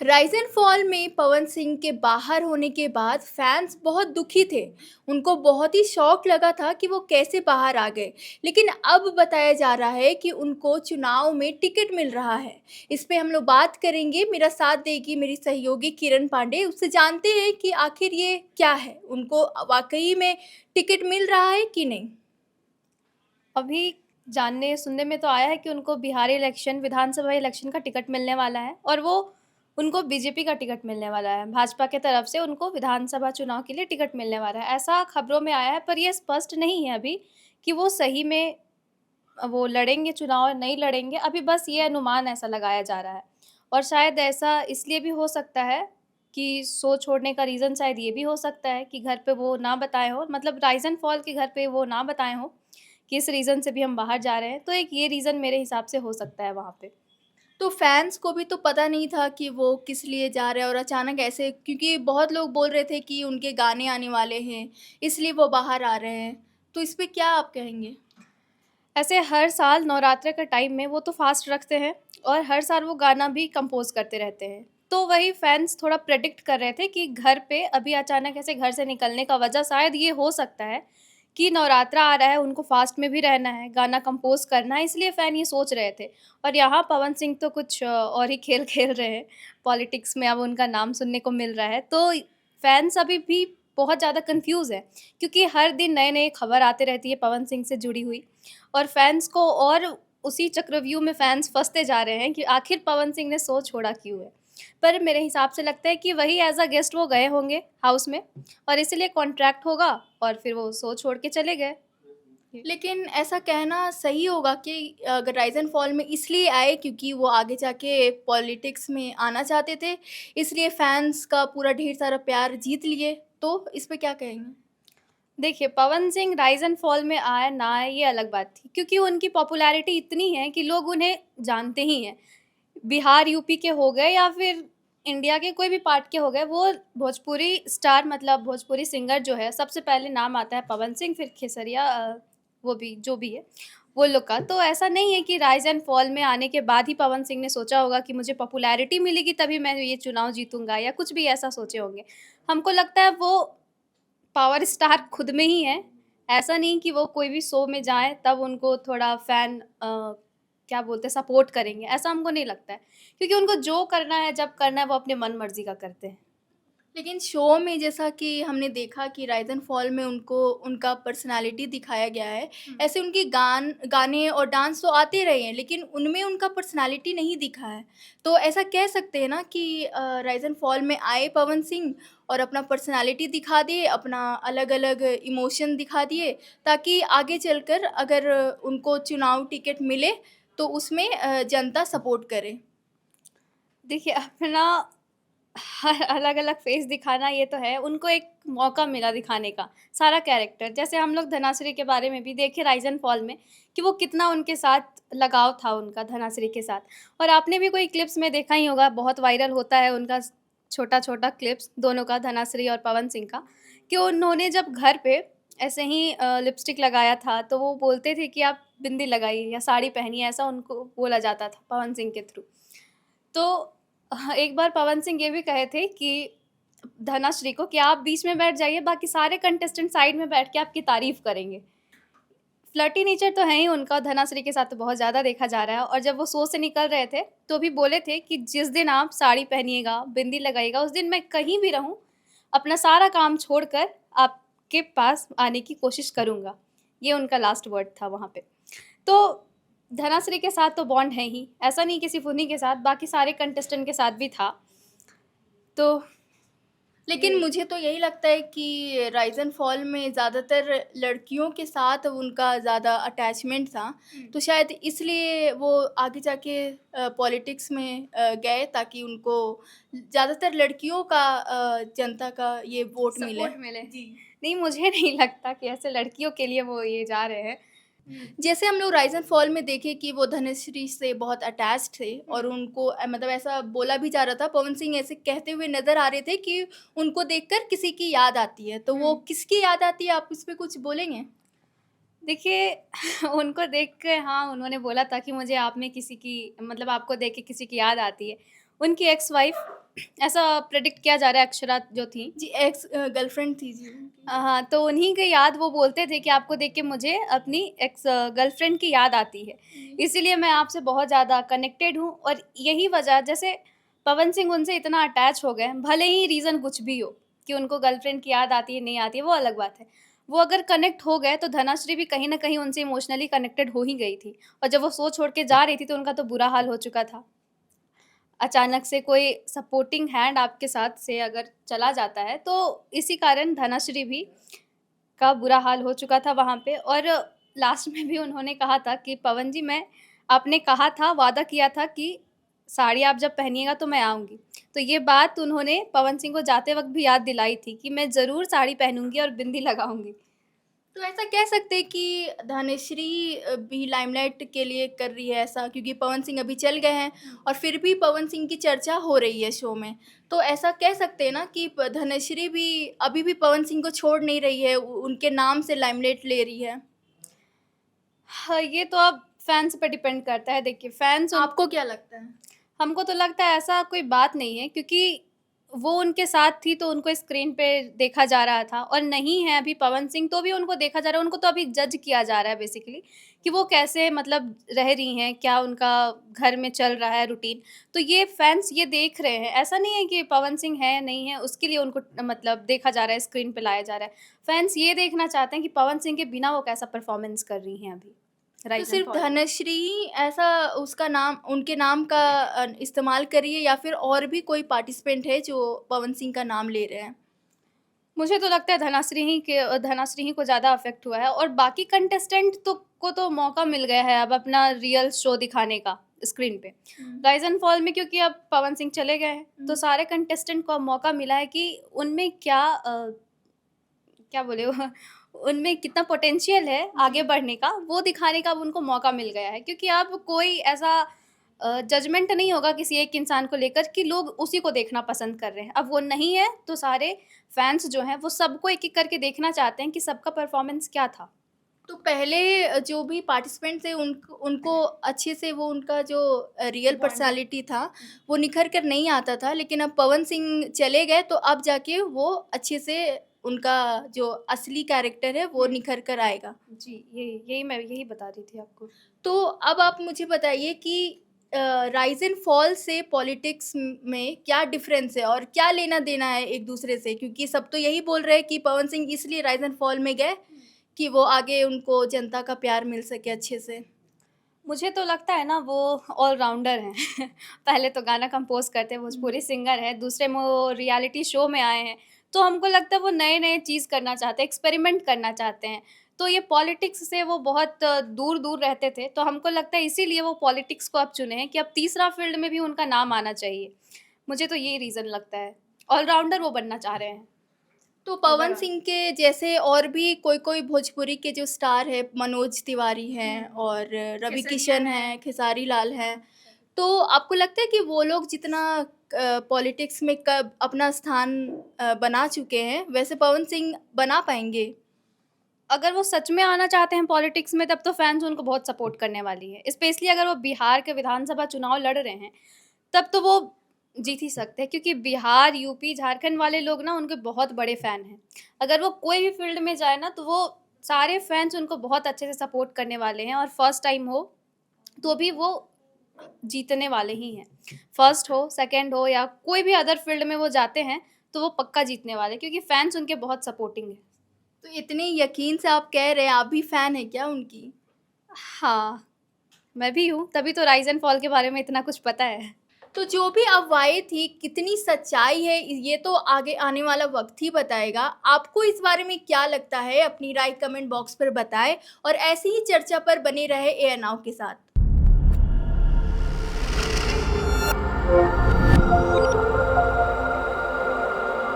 Rise and fall में पवन सिंह के बाहर होने के बाद फैंस बहुत दुखी थे। उनको बहुत ही शौक लगा था कि वो कैसे बाहर आ गए। लेकिन अब बताया जा रहा है कि उनको चुनाव में टिकट मिल रहा है। इस पे हम लोग बात करेंगे। मेरा साथ देगी मेरी सहयोगी किरण पांडे। उससे जानते हैं कि आखिर ये क्या है, उनको वाकई में टिकट मिल रहा है कि नहीं। अभी जानने सुनने में तो आया है कि उनको बिहार इलेक्शन विधानसभा इलेक्शन का टिकट मिलने वाला है और वो उनको बीजेपी का टिकट मिलने वाला है। भाजपा के तरफ से उनको विधानसभा चुनाव के लिए टिकट मिलने वाला है, ऐसा खबरों में आया है। पर ये स्पष्ट नहीं है अभी कि वो सही में वो लड़ेंगे चुनाव, नहीं लड़ेंगे। अभी बस ये अनुमान ऐसा लगाया जा रहा है और शायद ऐसा इसलिए भी हो सकता है कि शो छोड़ने का रीज़न शायद ये भी हो सकता है कि घर पे वो ना बताए हों, मतलब राइज़ एंड फॉल के घर पे वो ना बताए हों कि इस रीज़न से भी हम बाहर जा रहे हैं। तो एक ये रीज़न मेरे हिसाब से हो सकता है वहाँ पे। तो फैन्स को भी तो पता नहीं था कि वो किस लिए जा रहे हैं और अचानक ऐसे, क्योंकि बहुत लोग बोल रहे थे कि उनके गाने आने वाले हैं, इसलिए वो बाहर आ रहे हैं। तो इस पे क्या आप कहेंगे? ऐसे हर साल नवरात्र के टाइम में वो तो फ़ास्ट रखते हैं और हर साल वो गाना भी कंपोज़ करते रहते हैं। तो वही फैन्स थोड़ा प्रेडिक्ट कर रहे थे कि घर पे अभी अचानक ऐसे घर से निकलने का वजह शायद ये हो सकता है कि नवरात्रा आ रहा है, उनको फ़ास्ट में भी रहना है, गाना कंपोज़ करना है, इसलिए फ़ैन ये सोच रहे थे। और यहाँ पवन सिंह तो कुछ और ही खेल खेल रहे हैं, पॉलिटिक्स में अब उनका नाम सुनने को मिल रहा है। तो फैन्स अभी भी बहुत ज़्यादा कन्फ्यूज़ हैं क्योंकि हर दिन नए-नए खबर आते रहती है पवन सिंह से जुड़ी हुई। और फैन्स को और उसी चक्रव्यूह में फैन्स फँसते जा रहे हैं कि आखिर पवन सिंह ने शो छोड़ा क्यों है? पर मेरे हिसाब से लगता है कि वही एज़ अ गेस्ट वो गए होंगे हाउस में और इसीलिए कॉन्ट्रैक्ट होगा और फिर वो शो छोड़ के चले गए। जी। लेकिन ऐसा कहना सही होगा कि अगर राइज़ एंड फॉल में इसलिए आए क्योंकि वो आगे जाके पॉलिटिक्स में आना चाहते थे, इसलिए फैन्स का पूरा ढेर सारा प्यार जीत लिए। तो इस पे क्या कहेंगे? देखिए, Pawan Singh rise and fall में आए ना आए ये अलग बात थी क्योंकि उनकी पॉपुलैरिटी इतनी है कि लोग उन्हें जानते ही हैं। बिहार, यूपी के हो गए या फिर इंडिया के कोई भी पार्ट के हो गए, वो भोजपुरी स्टार मतलब भोजपुरी सिंगर जो है, सबसे पहले नाम आता है पवन सिंह, फिर खेसरिया वो भी जो भी है, वो लोग का। तो ऐसा नहीं है कि राइज़ एंड फॉल में आने के बाद ही पवन सिंह ने सोचा होगा कि मुझे पॉपुलैरिटी मिलेगी तभी मैं ये चुनाव जीतूँगा या कुछ भी ऐसा सोचे होंगे। हमको लगता है वो पावर स्टार खुद में ही हैं। ऐसा नहीं कि वो कोई भी शो में जाएँ तब उनको थोड़ा फ़ैन क्या बोलते हैं सपोर्ट करेंगे, ऐसा हमको नहीं लगता है। क्योंकि उनको जो करना है, जब करना है वो अपने मन-मर्ज़ी का करते हैं। लेकिन शो में जैसा कि हमने देखा कि राइज़ एंड फॉल में उनको उनका पर्सनैलिटी दिखाया गया है, हुँ। ऐसे उनके गाने और डांस तो आते रहे हैं, लेकिन उनमें उनका पर्सनैलिटी नहीं दिखा है। तो ऐसा कह सकते हैं ना कि राइज़ एंड फॉल में आए पवन सिंह और अपना पर्सनैलिटी दिखा दिए, अपना अलग-अलग इमोशन दिखा दिए, ताकि आगे चलकर अगर उनको चुनाव टिकट मिले, तो उसमें जनता सपोर्ट करे। देखिए अपना हर अलग-अलग फ़ेस दिखाना ये तो है, उनको एक मौका मिला दिखाने का, सारा कैरेक्टर। जैसे हम लोग धनाश्री के बारे में भी देखे राइज़ एंड फॉल में कि वो कितना उनके साथ लगाव था उनका धनाश्री के साथ। और आपने भी कोई क्लिप्स में देखा ही होगा, बहुत वायरल होता है उनका छोटा-छोटा क्लिप्स दोनों का, धनाश्री और पवन सिंह का, कि उन्होंने जब घर पे ऐसे ही लिपस्टिक लगाया था, तो वो बोलते थे कि आप बिंदी लगाइए या साड़ी पहनिए, ऐसा उनको बोला जाता था पवन सिंह के थ्रू। तो हाँ, एक बार पवन सिंह ये भी कहे थे कि धनाश्री को कि आप बीच में बैठ जाइए, बाकी सारे कंटेस्टेंट साइड में बैठ के आपकी तारीफ़ करेंगे। फ्लर्टी नेचर तो है ही उनका, धनाश्री के साथ तो बहुत ज़्यादा देखा जा रहा है और जब वो शो से निकल रहे थे, तो भी बोले थे कि जिस दिन आप साड़ी पहनिएगा, बिंदी लगाइएगा, उस दिन मैं कहीं भी रहूँ, अपना सारा काम छोड़कर आपके पास आने की कोशिश करूँगा। ये उनका लास्ट वर्ड था वहाँ पे। तो धनाश्री के साथ तो बॉन्ड है ही, ऐसा नहीं कि सिर्फ़ उन्हीं के साथ, बाकी सारे कंटेस्टेंट के साथ भी था। तो लेकिन यही मुझे तो यही लगता है कि राइज़ एंड फॉल में ज़्यादातर लड़कियों के साथ उनका ज़्यादा अटैचमेंट था, हुँ। तो शायद इसलिए वो आगे जाके पॉलिटिक्स में गए, ताकि उनको ज़्यादातर लड़कियों का जनता का ये वोट मिले। सपोर्ट मिले। जी। नहीं, मुझे नहीं लगता कि ऐसे लड़कियों के लिए वो ये जा रहे हैं। जैसे हम लोग राइज़ एंड फॉल में देखे कि वो धनश्री से बहुत अटैच्ड थे और हुँ। उनको मतलब ऐसा बोला भी जा रहा था, पवन सिंह ऐसे कहते हुए नज़र आ रहे थे कि उनको देखकर किसी की याद आती है। तो वो हुँ। किसकी याद आती है, आप इस पे कुछ बोलेंगे? देखिए उनको देख के हाँ, उन्होंने बोला था कि मुझे आप में किसी की मतलब आपको देख के किसी की याद आती है। उनकी एक्स वाइफ़ ऐसा प्रेडिक्ट किया जा रहा है अक्षरा जो थी। जी, एक्स गर्लफ्रेंड थी जी उनकी। हाँ, तो उन्हीं की याद वो बोलते थे कि आपको देख के मुझे अपनी एक्स गर्लफ्रेंड की याद आती है। जी। इसीलिए मैं आपसे बहुत ज़्यादा कनेक्टेड हूँ और यही वजह जैसे पवन सिंह उनसे इतना अटैच हो गए, भले ही रीज़न कुछ भी हो कि उनको गर्लफ्रेंड की याद आती है, नहीं आती है, वो अलग बात है। वो अगर कनेक्ट हो गए तो धनाश्री भी कहीं न कहीं उनसे इमोशनली कनेक्टेड हो ही गई थी और जब वो शो छोड़ के जा रही थी तो उनका तो बुरा हाल हो चुका था। अचानक से कोई सपोर्टिंग हैंड आपके साथ से अगर चला जाता है, तो इसी कारण धनाश्री भी का बुरा हाल हो चुका था वहाँ पे और लास्ट में भी उन्होंने कहा था कि पवन जी मैं आपने कहा था, वादा किया था कि साड़ी आप जब पहनिएगा तो मैं आऊँगी। तो ये बात उन्होंने पवन सिंह को जाते वक़्त भी याद दिलाई थी कि मैं ज़रूर साड़ी पहनूँगी और बिंदी लगाऊँगी। तो ऐसा कह सकते हैं कि धनश्री भी लाइमलाइट के लिए कर रही है ऐसा, क्योंकि पवन सिंह अभी चल गए हैं और फिर भी पवन सिंह की चर्चा हो रही है शो में। तो ऐसा कह सकते हैं ना कि धनश्री भी अभी भी पवन सिंह को छोड़ नहीं रही है, उनके नाम से लाइमलाइट ले रही है। हाँ, ये तो अब फैन्स पे डिपेंड करता है। देखिए फैन्स उन आपको क्या लगता है? हमको तो लगता है ऐसा कोई बात नहीं है क्योंकि वो उनके साथ थी तो उनको स्क्रीन पे देखा जा रहा था और नहीं है अभी पवन सिंह तो भी उनको देखा जा रहा है, उनको तो अभी जज किया जा रहा है बेसिकली कि वो कैसे मतलब रह रही हैं, क्या उनका घर में चल रहा है रूटीन। तो ये फैन्स ये देख रहे हैं, ऐसा नहीं है कि पवन सिंह है, नहीं है, उसके लिए उनको मतलब देखा जा रहा है, स्क्रीन पे लाया जा रहा है। फैन्स ये देखना चाहते हैं कि पवन सिंह के बिना वो कैसा परफॉर्मेंस कर रही हैं अभी, तो राइज़ एंड सिर्फ़ फॉल में। धनश्री ही ऐसा उसका नाम उनके नाम का इस्तेमाल कर रही है या फिर और भी कोई पार्टिसिपेंट है जो पवन सिंह का नाम ले रहे हैं? मुझे तो लगता है धनाश्री ही को ज़्यादा अफ़ेक्ट हुआ है और बाकी कंटेस्टेंट तो को तो मौका मिल गया है अब अपना रियल शो दिखाने का स्क्रीन पे। हुँ। राइज़ एंड फॉल में क्योंकि अब पवन सिंह चले गए हैं, तो हुँ। सारे कंटेस्टेंट को अब मौका मिला है कि उनमें क्या क्या बोले वो उनमें कितना पोटेंशियल है आगे जी। बढ़ने का, वो दिखाने का अब उनको मौका मिल गया है। क्योंकि अब कोई ऐसा जजमेंट नहीं होगा किसी एक इंसान को लेकर कि लोग उसी को देखना पसंद कर रहे हैं। अब वो नहीं है, तो सारे फैन्स जो हैं, वो सबको एक-एक करके देखना चाहते हैं कि सबका परफ़ॉर्मेंस क्या था। तो पहले जो भी पार्टिसिपेंट थे उनको अच्छे से वो उनका जो रियल बॉन्डिंग। पर्सनैलिटी था, वो निखर कर नहीं आता था। लेकिन अब पवन सिंह चले गए तो अब जाके वो अच्छे से उनका जो असली कैरेक्टर है वो हुँ। निखर कर आएगा। जी, यही बता रही थी आपको। तो अब आप मुझे बताइए कि राइज़ एंड फॉल से पॉलिटिक्स में क्या डिफ़रेंस है और क्या लेना-देना है एक-दूसरे से? क्योंकि सब तो यही बोल रहे हैं कि पवन सिंह इसलिए राइज़ एंड फॉल में गए कि वो आगे उनको जनता का प्यार मिल सके अच्छे से। मुझे तो लगता है ना वो ऑल-राउंडर हैं। पहले तो गाना कंपोज़ करते हैं, हुँ। भोजपुरी सिंगर हैं, दूसरे में वो रियलिटी शो में आए हैं। तो हमको लगता है वो नए-नए चीज़ करना चाहते हैं, एक्सपेरिमेंट करना चाहते हैं। तो ये पॉलिटिक्स से वो बहुत दूर-दूर रहते थे, तो हमको लगता है इसीलिए वो पॉलिटिक्स को अब चुने हैं कि अब तीसरा फ़ील्ड में भी उनका नाम आना चाहिए। मुझे तो यही रीज़न लगता है। ऑल-राउंडर वो बनना चाह रहे हैं, तो पवन ओवरऑल। सिंह के जैसे और भी कोई-कोई भोजपुरी के जो स्टार हैं, मनोज तिवारी हैं हुँ। और रवि खेसरिया किशन है। हैं, खेसारी लाल हैं। तो आपको लगता है कि वो लोग जितना पॉलिटिक्स में कब अपना स्थान बना चुके हैं, वैसे पवन सिंह बना पाएँगे? अगर वो सच में आना चाहते हैं पॉलिटिक्स में तब तो फैन्स उनको बहुत सपोर्ट करने वाली है। स्पेशली अगर वो बिहार के विधानसभा चुनाव लड़ रहे हैं, तब तो वो जीत ही सकते हैं क्योंकि बिहार, यूपी, झारखंड वाले लोग ना उनके बहुत बड़े फ़ैन हैं। अगर वो कोई भी फ़ील्ड में जाए ना तो वो सारे फैन्स उनको बहुत अच्छे से सपोर्ट करने वाले हैं और फर्स्ट टाइम हो, तो भी वो जीतने वाले ही हैं। फर्स्ट हो, सेकंड हो या कोई भी अदर फ़ील्ड में वो जाते हैं, तो वो पक्का जीतने वाले हैं क्योंकि फैन्स उनके बहुत सपोर्टिंग हैं। तो इतने यकीन से आप कह रहे हैं, आप भी फ़ैन हैं क्या उनकी? हाँ। मैं भी हूँ, तभी तो राइज़ एंड फॉल के बारे में इतना कुछ पता है। तो जो भी अफ़वाहें थी, कितनी सच्चाई है, ये तो आगे आने वाला वक़्त ही बताएगा। आपको इस बारे में क्या लगता है? अपनी राय कमेंट बॉक्स पर बताएँ और ऐसी ही चर्चा पर बने रहे एयर नाउ के साथ।